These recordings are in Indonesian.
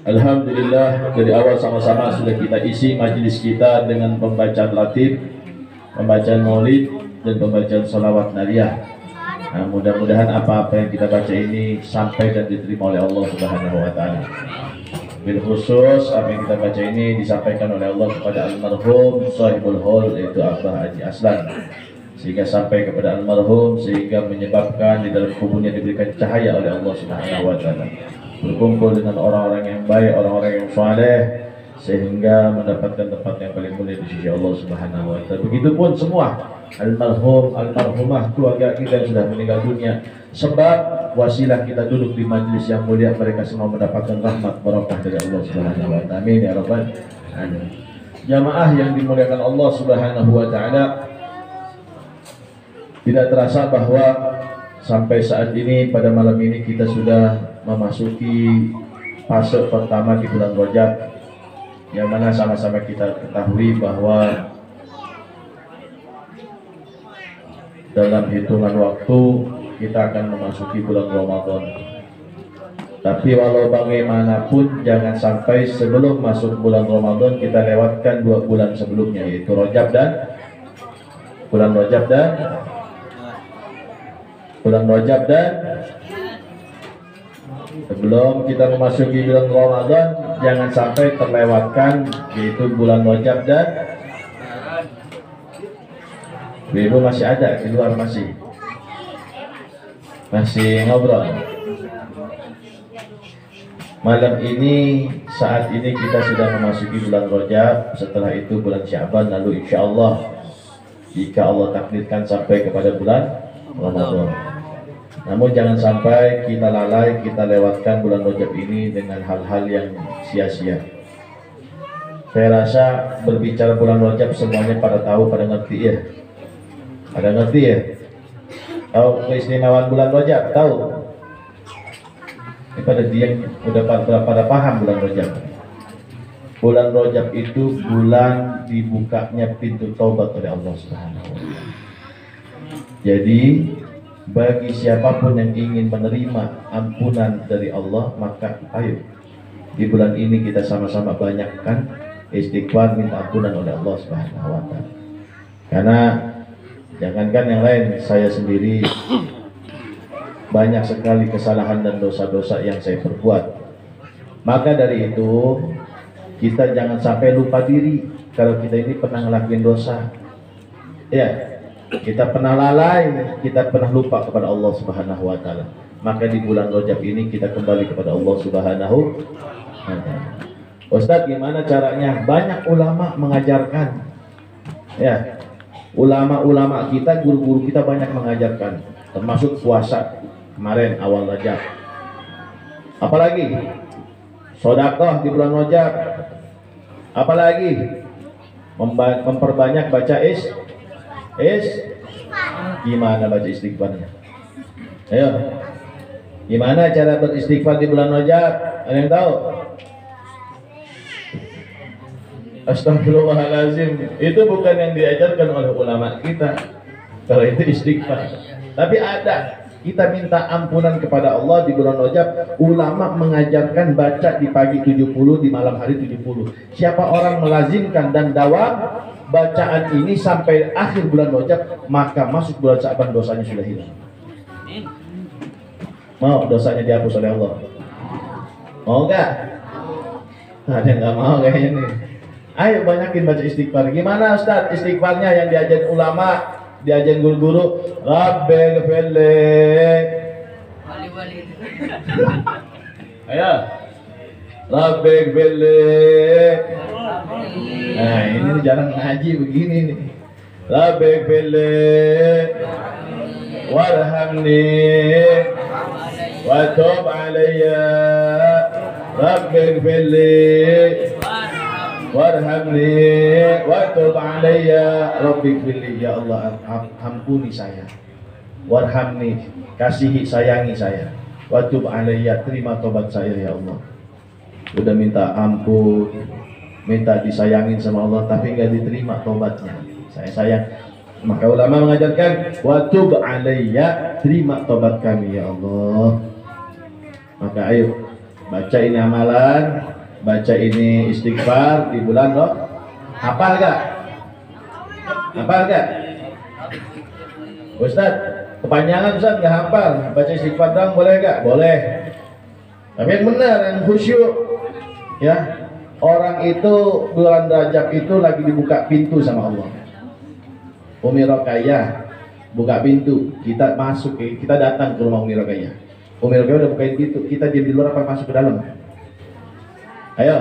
Alhamdulillah, dari awal sama-sama sudah kita isi majelis kita dengan pembacaan latif, pembacaan maulid, dan pembacaan sholawat nariyah. Nah, mudah-mudahan apa-apa yang kita baca ini sampai dan diterima oleh Allah Subhanahu wa Ta'ala. Bil khusus, apa yang kita baca ini disampaikan oleh Allah kepada almarhum sahibul haul, yaitu Abah Haji Aslan, sehingga sampai kepada almarhum, sehingga menyebabkan di dalam kuburnya diberikan cahaya oleh Allah Subhanahu wa Ta'ala, berkumpul dengan orang-orang yang baik, orang-orang yang saleh, sehingga mendapatkan tempat yang paling mulia di sisi Allah Subhanahu wa Ta'ala. Begitupun semua almarhum, almarhumah, keluarga kita yang sudah meninggal dunia, sebab wasilah kita duduk di majelis yang mulia, mereka semua mendapatkan rahmat barakah dari Allah Subhanahu wa Ta'ala. Amin ya rabbal alamin. Jamaah yang dimuliakan Allah Subhanahu wa Ta'ala, tidak terasa bahwa sampai saat ini, pada malam ini kita sudah memasuki fase pertama di bulan Rajab, yang mana sama-sama kita ketahui bahwa dalam hitungan waktu kita akan memasuki bulan Ramadan. Tapi walau bagaimanapun, jangan sampai sebelum masuk bulan Ramadan kita lewatkan 2 bulan sebelumnya, yaitu bulan Rajab dan sebelum kita memasuki bulan Ramadan, jangan sampai terlewatkan, yaitu bulan Rajab dan Ibu masih ada di luar, masih ngobrol. Malam ini, saat ini kita sudah memasuki bulan Rajab, setelah itu bulan Sya'ban, lalu insya Allah jika Allah takdirkan sampai kepada bulan Ramadan. Namun jangan sampai kita lalai, kita lewatkan bulan Rajab ini dengan hal-hal yang sia-sia. Saya rasa berbicara bulan Rajab semuanya pada tahu, pada ngerti ya. Pada ngerti ya? Tahu keistimewaan bulan Rajab? Tahu? Ini pada diam, udah pada paham bulan Rajab. Bulan Rajab itu bulan dibukanya pintu taubat oleh Allah Subhanahu wa Ta'ala. Jadi bagi siapapun yang ingin menerima ampunan dari Allah, maka ayo di bulan ini kita sama-sama banyakkan istighfar, minta ampunan oleh Allah Subhanahu wa Ta'ala. Karena jangankan yang lain, saya sendiri banyak sekali kesalahan dan dosa-dosa yang saya perbuat. Maka dari itu kita jangan sampai lupa diri kalau kita ini pernah ngelakuin dosa. Ya, kita pernah lalai, kita pernah lupa kepada Allah Subhanahu wa Ta'ala. Maka di bulan Rajab ini kita kembali kepada Allah Subhanahu wa Ta'ala. Ustaz, gimana caranya? Banyak ulama mengajarkan. Ya, ulama-ulama kita, guru-guru kita banyak mengajarkan, termasuk puasa kemarin awal Rajab. Apalagi sedekah di bulan Rajab. Apalagi memperbanyak baca gimana baca istighfarnya? Ayo, gimana cara beristighfar di bulan Rajab? Ada yang tahu? Astagfirullahaladzim, itu bukan yang diajarkan oleh ulama kita. Kalau itu istighfar, tapi ada, kita minta ampunan kepada Allah di bulan Rajab. Ulama mengajarkan baca di pagi 70, di malam hari 70. Siapa orang melazimkan dan dawam bacaan ini sampai akhir bulan Rajab, maka masuk bulan Sya'ban dosanya sudah hilang. Mau dosanya dihapus oleh Allah? Mau nggak? Ada yang nggak mau kayaknya nih. Ayo banyakin baca istighfar. Gimana Ustaz istighfarnya yang diajarin ulama, diajarin guru-guru? Rabbighfirli. Ayo. Rabbighfirli. Nah, ini jarang ngaji begini nih. Rabbighfirli warhamni wa tub alayya. Rabbighfirli warhamni wa tub alayya. Rabbighfirli, ya Allah ampuni saya. warhamni, kasihi sayangi saya, wa tub alayya, terima tobat saya ya Allah. Udah minta ampun, minta disayangin sama Allah, tapi nggak diterima tobatnya. Saya sayang. Maka ulama mengajarkan wa tub alayya, terima tobat kami ya Allah. Maka ayo baca ini amalan, baca ini istighfar di bulan roh. Hafal gak? Hafal gak? Ustaz, kepanjangan Ustaz gak hafal. Baca istighfar dong, boleh gak? Boleh. Tapi yang benar, yang khusyuk. Ya, orang itu bulan Rajab itu lagi dibuka pintu sama Allah. Umi Rokayah buka pintu, kita masuk, kita datang ke rumah Umi Rokayah. Umi Rokayah udah bukain pintu, kita diam di luar apa masuk ke dalam? Ayo.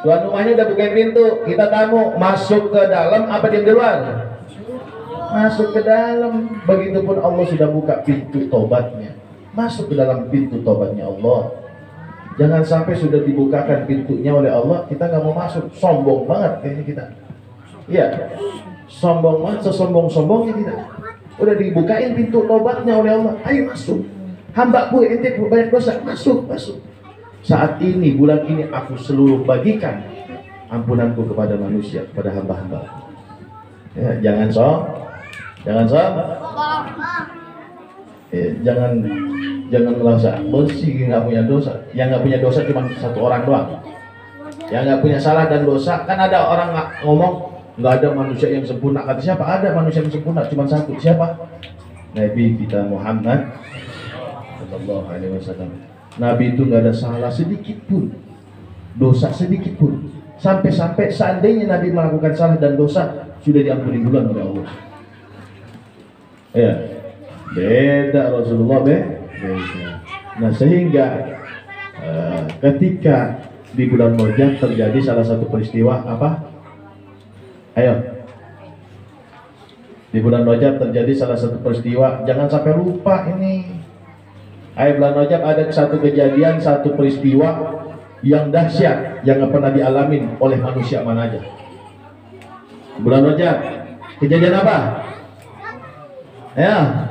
Tuan rumahnya udah bukain pintu, kita tamu, masuk ke dalam apa diam di luar? Masuk ke dalam. Begitupun Allah sudah buka pintu tobatnya, masuk ke dalam pintu tobatnya Allah. Jangan sampai sudah dibukakan pintunya oleh Allah, kita nggak mau masuk. Sombong banget kayaknya kita. Iya, sombong banget, sesombong-sombongnya kita. Udah dibukain pintu tobatnya oleh Allah, ayo masuk. Hambaku ente banyak dosa, masuk. Saat ini, bulan ini aku seluruh bagikan ampunanku kepada manusia, kepada hamba-hamba. Ya, jangan jangan merasa bersih nggak punya dosa. Yang nggak punya dosa cuma satu orang doang. Yang nggak punya salah dan dosa, kan ada orang ngomong nggak ada manusia yang sempurna. Kata siapa? Ada manusia yang sempurna, cuma satu. Siapa? Nabi kita Muhammad Sallallahu Alaihi Wasallam. Nabi itu nggak ada salah sedikit pun, dosa sedikit pun. Sampai-sampai seandainya Nabi melakukan salah dan dosa, sudah diampuni duluan oleh Allah. Ya, beda Rasulullah beda. Nah sehingga ketika di bulan Rajab terjadi salah satu peristiwa apa? Ayo, di bulan Rajab terjadi salah satu peristiwa, jangan sampai lupa ini. Ayo, bulan Rajab ada satu kejadian, satu peristiwa yang dahsyat yang nggak pernah dialamin oleh manusia mana aja. Bulan Rajab kejadian apa? Ya,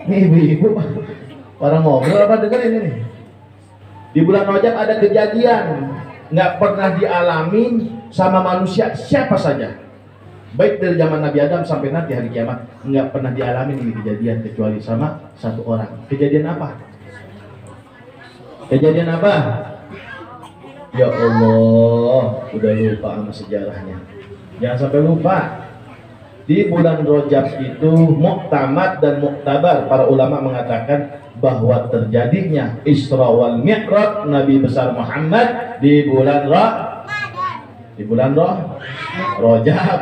ini ibu-ibu para ngobrol apa dengerin ini? Di bulan Rajab ada kejadian nggak pernah dialamin sama manusia siapa saja, baik dari zaman Nabi Adam sampai nanti hari kiamat, nggak pernah dialami ini kejadian kecuali sama satu orang. Kejadian apa? Kejadian apa? Ya Allah, udah lupa sama sejarahnya. Jangan sampai lupa. Di bulan Rajab itu muktamad dan muktabar, para ulama mengatakan bahwa terjadinya Isra wal Mi'raj Nabi besar Muhammad di bulan Rajab.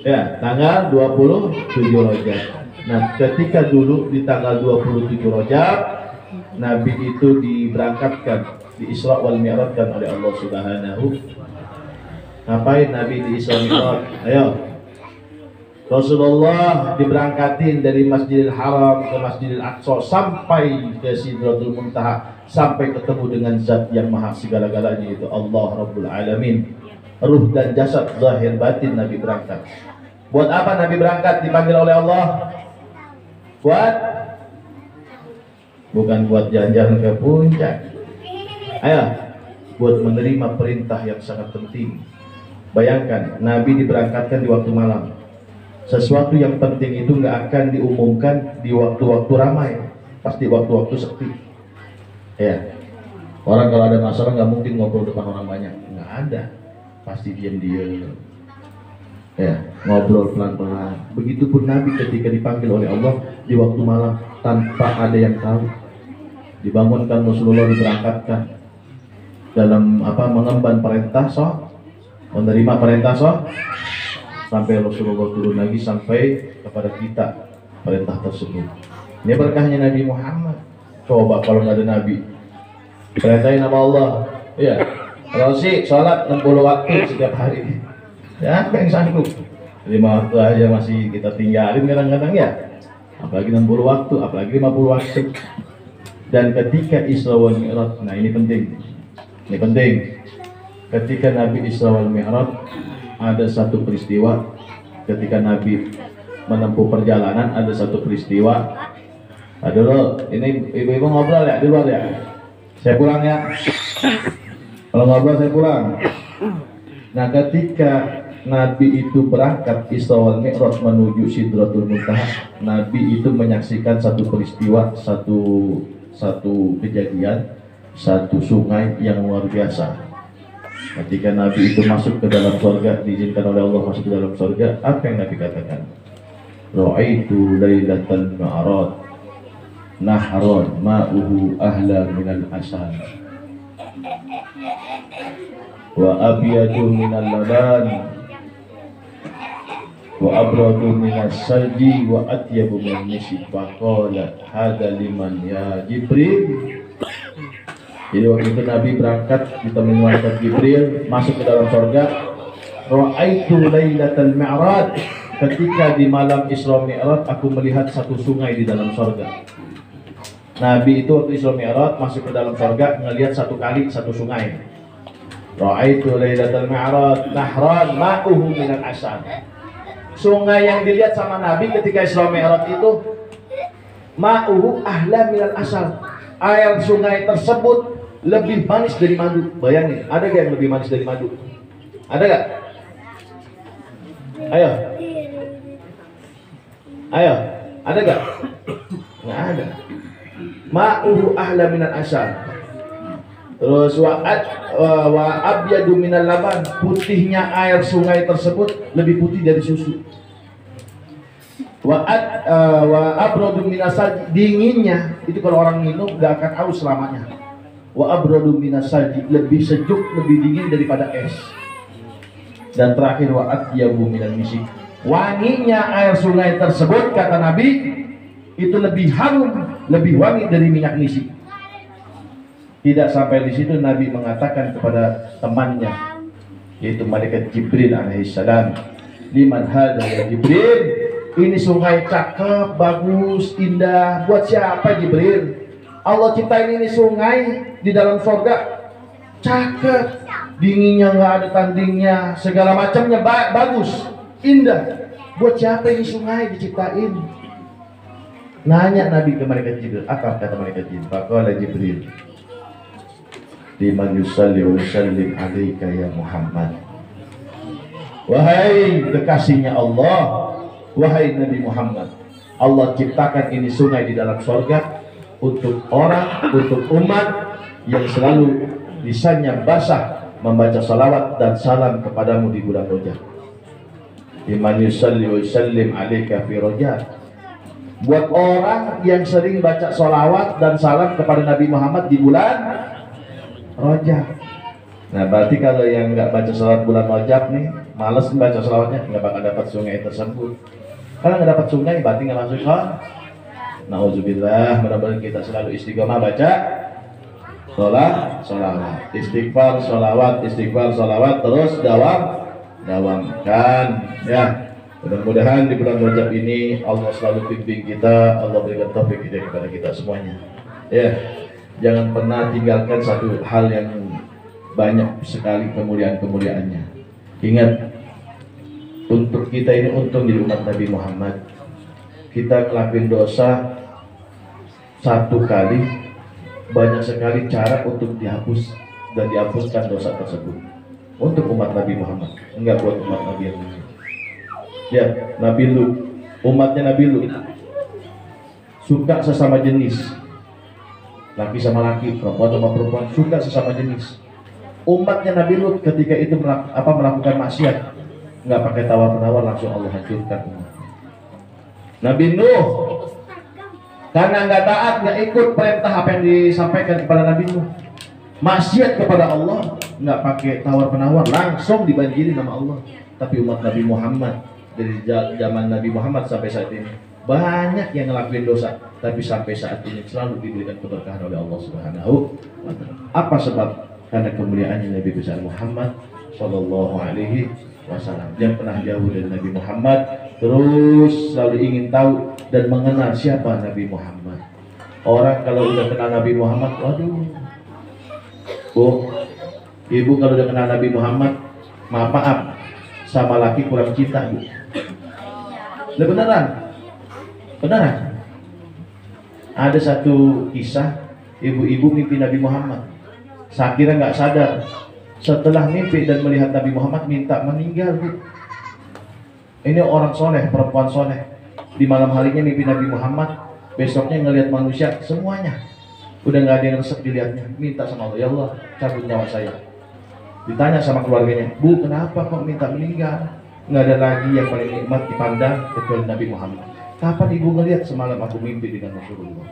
Ya, tanggal 27 Rajab. Nah, ketika dulu di tanggal 27 Rajab, Nabi itu diberangkatkan, di Isra wal Mi'rajkan oleh Allah Subhanahu. Ngapain Nabi di Isra Mi'raj? Ayo. Rasulullah diberangkatin dari Masjidil Haram ke Masjidil Aqsa sampai ke Sidratul Muntaha, sampai ketemu dengan Zat yang maha segala-galanya, itu Allah Rabbul Alamin. Ruh dan jasad, zahir batin Nabi berangkat. Buat apa Nabi berangkat dipanggil oleh Allah? Bukan buat jalan-jalan ke puncak. Ayo, buat menerima perintah yang sangat penting. Bayangkan, Nabi diberangkatkan di waktu malam. Sesuatu yang penting itu nggak akan diumumkan di waktu-waktu ramai, pasti waktu-waktu sepi. Ya, orang kalau ada masalah nggak mungkin ngobrol depan orang banyak, nggak ada, pasti diam-diam. Ya, ngobrol pelan-pelan. Begitupun Nabi ketika dipanggil oleh Allah di waktu malam tanpa ada yang tahu. Dibangunkan Rasulullah, diberangkatkan dalam mengemban perintah menerima perintah sampai Rasulullah turun lagi sampai kepada kita perintah tersebut. Ini berkahnya Nabi Muhammad. Coba kalau nggak ada Nabi, perintahin nama Allah. Ya, Rosi sholat 60 waktu setiap hari. Ya, apa yang sanggup? 5 waktu aja masih kita tinggalin kadang-kadang ya. Apalagi 60 waktu, apalagi 50 waktu. Dan ketika Isra wal Mi'raj, nah ini penting. Ini penting. Ketika Nabi Isra wal Mi'raj, ada satu peristiwa ketika Nabi menempuh perjalanan ada satu peristiwa. Aduh lo, ini ibu-ibu ngobrol ya di luar ya. Saya pulang ya. Kalau ngobrol saya pulang. Nah, ketika Nabi itu berangkat Isra wal Mi'raj menuju Sidratul Muntaha, Nabi itu menyaksikan satu peristiwa, satu kejadian, satu sungai yang luar biasa. Ketika Nabi itu masuk ke dalam surga, diizinkan oleh Allah masuk ke dalam surga, apa yang Nabi katakan? Ra'aitu lailatal ma'raj nahran ma'uhu ahla minal asal wa abyadu minal laban wa abradu minas salji wa atyabu min misik. Faqala hadza liman ya Jibril. Jadi waktu itu Nabi berangkat ditemani malaikat Jibril masuk ke dalam surga. Ra'aitu lailatal mi'raj, ketika di malam Isra Mi'raj aku melihat satu sungai di dalam surga. Nabi itu waktu Isra Mi'raj masuk ke dalam surga melihat satu kali satu sungai. Ra'aitu lailatal mi'raj nahran ma'uhu minal asal. Sungai yang dilihat sama Nabi ketika Isra Mi'raj itu ma'uhu ahla minal asal. Air sungai tersebut lebih manis dari madu. Bayangin, ada gak yang lebih manis dari madu? Ada gak? Ayo. Ayo, ada gak? Nggak ada. Ma'uhu ahla minal asal. Terus wa abyadu minal laban, putihnya air sungai tersebut lebih putih dari susu. Wa abradu minasal, dinginnya itu kalau orang minum gak akan haus selamanya. Wa abradu minasal, lebih sejuk, lebih dingin daripada es. Dan terakhir wa atyabu minal misik, wanginya air sungai tersebut kata Nabi itu lebih harum, lebih wangi dari minyak misik. Tidak sampai di situ, Nabi mengatakan kepada temannya yaitu malaikat Jibril alaihissalam, liman hadza ya Jibril, ini sungai cakep, bagus, indah, buat siapa Jibril? Allah ciptain ini sungai di dalam surga, cakep, dinginnya nggak ada tandingnya, segala macamnya bagus, indah. Buat siapa ini sungai diciptain? Nanya Nabi ke malaikat Jibril, apa kata malaikat Jibril? Faqala Jibril, liman yusalli wa yusallim alaika ya Muhammad. Wahai kekasihnya Allah, wahai Nabi Muhammad, Allah ciptakan ini sungai di dalam surga untuk orang, untuk umat yang selalu lisannya basah membaca salawat dan salam kepadamu di bulan Rajab. Liman yusalli wa yusallim alaika fi Rajab, buat orang yang sering baca salawat dan salam kepada Nabi Muhammad di bulan Rajab. Nah, berarti kalau yang nggak baca salawat bulan Rajab nih, males baca salawatnya, nggak bakal dapat sungai tersebut. Kalau nggak dapat sungai, berarti nggak masuk surga. Nauzubillah, mudah-mudahan kita selalu istiqomah baca sholawat, istighfar, sholawat, terus dawamkan ya. Mudah-mudahan di bulan Rajab ini Allah selalu bimbing kita, Allah berikan taufik hidayah kepada kita semuanya. Ya, jangan pernah tinggalkan satu hal yang banyak sekali kemuliaan-kemuliaannya. Ingat, untuk kita ini untung jadi umat Nabi Muhammad. Kita ngelakuin dosa satu kali, banyak sekali cara untuk dihapus dan dihapuskan dosa tersebut. Untuk umat Nabi Muhammad, enggak buat umat Nabi yang lain. Ya, Nabi Lut, umatnya Nabi Lut suka sesama jenis, laki sama laki, perempuan sama perempuan, suka sesama jenis. Umatnya Nabi Lut ketika itu melakukan maksiat, nggak pakai tawar-menawar, langsung Allah hancurkan umat. Nabi Nuh karena nggak taat, nggak ikut perintah apa yang disampaikan kepada Nabi Nuh, maksiat kepada Allah, nggak pakai tawar-menawar, langsung dibanjiri nama Allah. Tapi umat Nabi Muhammad dari zaman Nabi Muhammad sampai saat ini banyak yang ngelakuin dosa, tapi sampai saat ini selalu diberikan keberkahan oleh Allah Subhanahu wa Ta'ala. Apa sebab? Karena kemuliaannya Nabi besar Muhammad Sallallahu Alaihi Wasallam. Yang pernah jauh dari Nabi Muhammad, terus selalu ingin tahu dan mengenal siapa Nabi Muhammad. Orang kalau udah kenal Nabi Muhammad, waduh, Bu, ibu kalau udah kenal Nabi Muhammad, maaf, sama laki kurang cinta, Bu. Lah beneran. Beneran. Ada satu kisah ibu-ibu mimpi Nabi Muhammad. Sakira nggak sadar. Setelah mimpi dan melihat Nabi Muhammad minta meninggal, Bu. Ini orang soleh, perempuan soleh. Di malam harinya mimpi Nabi Muhammad, besoknya ngelihat manusia semuanya. Udah nggak ada yang resep dilihatnya. Minta sama Allah, ya Allah, cabut nyawa saya. Ditanya sama keluarganya, Bu, kenapa kok minta meninggal? Nggak ada lagi yang paling nikmat dipandang kecuali Nabi Muhammad. Kapan ibu ngelihat? Semalam aku mimpi dengan Rasulullah.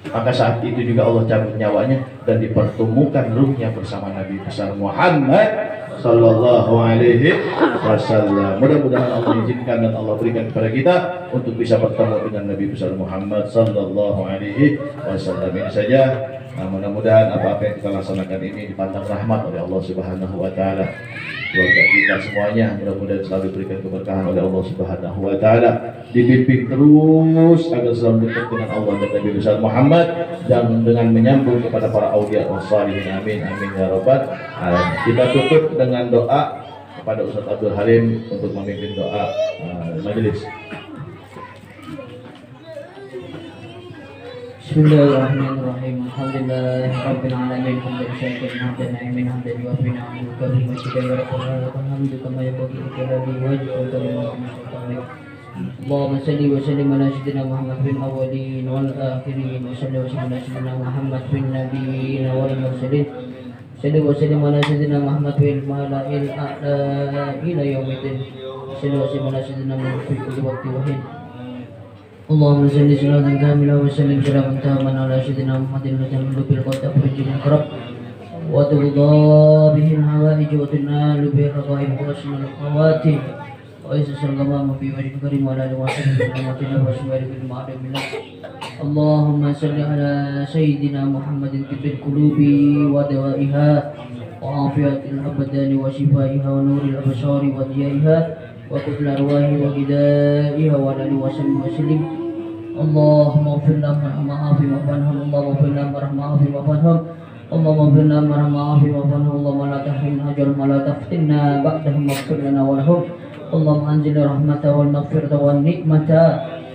Maka saat itu juga Allah cabut nyawanya dan dipertemukan ruhnya bersama Nabi besar Muhammad sallallahu alaihi wasallam. Mudah-mudahan Allah izinkan dan Allah berikan kepada kita untuk bisa bertemu dengan Nabi besar Muhammad sallallahu alaihi wasallam. Ini saja. Nah, mudah-mudahan apa-apa yang kita laksanakan ini dipandang rahmat oleh Allah Subhanahu wa taala. Keluarga kita semuanya mudah-mudahan selalu diberikan keberkahan oleh Allah Subhanahu wa taala. Dibimbing terus agar selalu dekat dengan Allah dan Nabi besar Muhammad dan dengan menyambung kepada para aulia wassalihin. Amin amin ya rabbal alamin. Kita tutup dengan doa kepada Ustaz Abdul Halim untuk memimpin doa majelis. Bismillahirrahmanirrahim. Alhamdulillahirabbil alamin. Hamdan syakirin hamdan na'imin hamdan yuwaffi ni'amahu wa yukafi'u rabbana lakal hamdu kama yanbaghi li jalali wajhika wa kalimatihi. Allahumma salli wa sallim ala sayyidina Muhammad fil awwalin wal akhirin wa salli wa sallim ala sayyidina Muhammad fil nabiyyin wal mursalin. Salli wa sallim ala sayyidina Muhammad fil mala'il a'la ila yaumiddin. Salli wa sallim ala sayyidina Muhammad fi kulli waqtin wa hin. Allahumma salli salatan kamilah wa sallim salaman taman ala sayyidina Muhammadin wa sallim bil qadar bijil karab wa tudha bihi al-hawaij wa tunalu bi raqaib husnul khawatim wa sallallahu fi wajhi karim wa ala alihi wa sahbihi wa sallam bil ma'ruf. Allahumma salli ala sayyidina Muhammadin tibbil qulubi wa dawaiha wa afiyatil abdani wa shifaiha wa nuril absari wa diyaiha wa kutul arwahi wa hidaiha wa alihi wa sallim. Allahumma ighfir lana ma'afi wa fanhum. Allahumma ighfir lana ma'afi wa fanhum. Allahumma ighfir lana ma'afi wa fanhum. Allahumma la tahrimna ajrahum wa la taftinna ba'dahum waghfir lana wa lahum. Allahumma anzil rahmata wal maghfirata wan ni'mata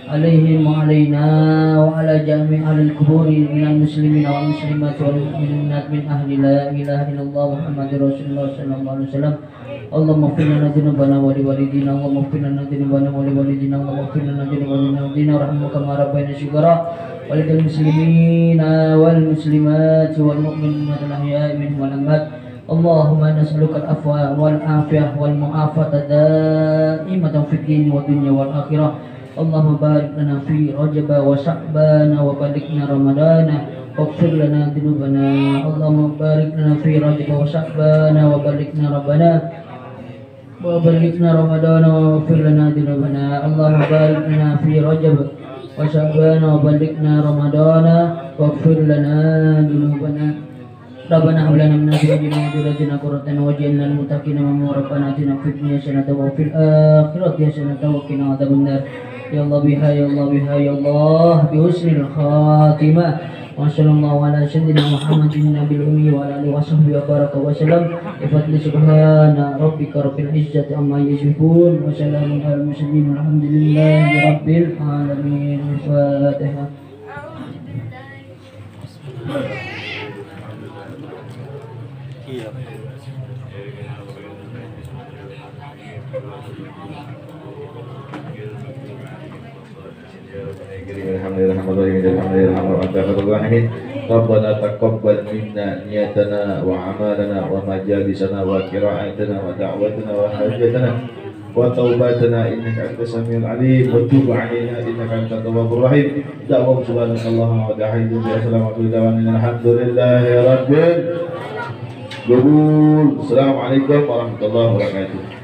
alaihim wa alaina wa ala jami' ahli al-quburi minal muslimin wal muslimat wal mu'minat min ahli la ilaha illallah Muhammadur Rasulullah sallallahu alaihi wasallam. Allahumma ighfir lana dzunubana wa liwalidina. Allahumma ighfir lana dzunubana wa liwalidina. Allahumma ighfir lana dzunubana wa liwalidina warhamna kama rabbayana shighara. Walidil muslimina wal muslimat wal mu'minina wal ahya'i minhum wal amwat. Allahumma nas'aluka al-afwa wal afiyah wal mu'afata da'imatan fid din wa dunya wal akhirah. Allahumma barik lana fi Rajab wa Sya'ban wa balighna Ramadan waghfir lana dzunubana. Allahumma barik lana fi Rajab wa Sya'ban wa balighna Ramadan wa balighna Ramadan waghfir lana dzunubana. Allahumma barik lana fi Rajab wa Sya'ban wa balighna Ramadan waghfir lana dzunubana. Rabbana hab lana min azwajina wa dhurriyyatina qurrata a'yun waj'alna lil muttaqina imama. Rabbana atina fid dunya hasanatan wa fil akhirati hasanatan wa qina adzabannar. Ya Allah biha ya Allah biha ya Allah bi husnil khatimah. Wa sallallahu ala sayyidina Muhammadin nabiyil ummi wa ala alihi wa sahbihi wa baraka wa sallam. Bi fadli subhana rabbika rabbil izzati amma yasifun wa salamun alal mursalin walhamdulillahi rabbil alamin. Al-Fatihah. Rabbana taqabbal minna niyatana wa amalana wa majalisana wa qira'atana wa da'watana wa hajatana wa taubatana innaka antas samiul alim wa tub 'alaina innaka antat tawwabur rahim. Da'wa subhanallah wa ta'ala bi assalamu alaikum alhamdulillahi rabbil alamin. Assalamualaikum warahmatullahi wabarakatuh.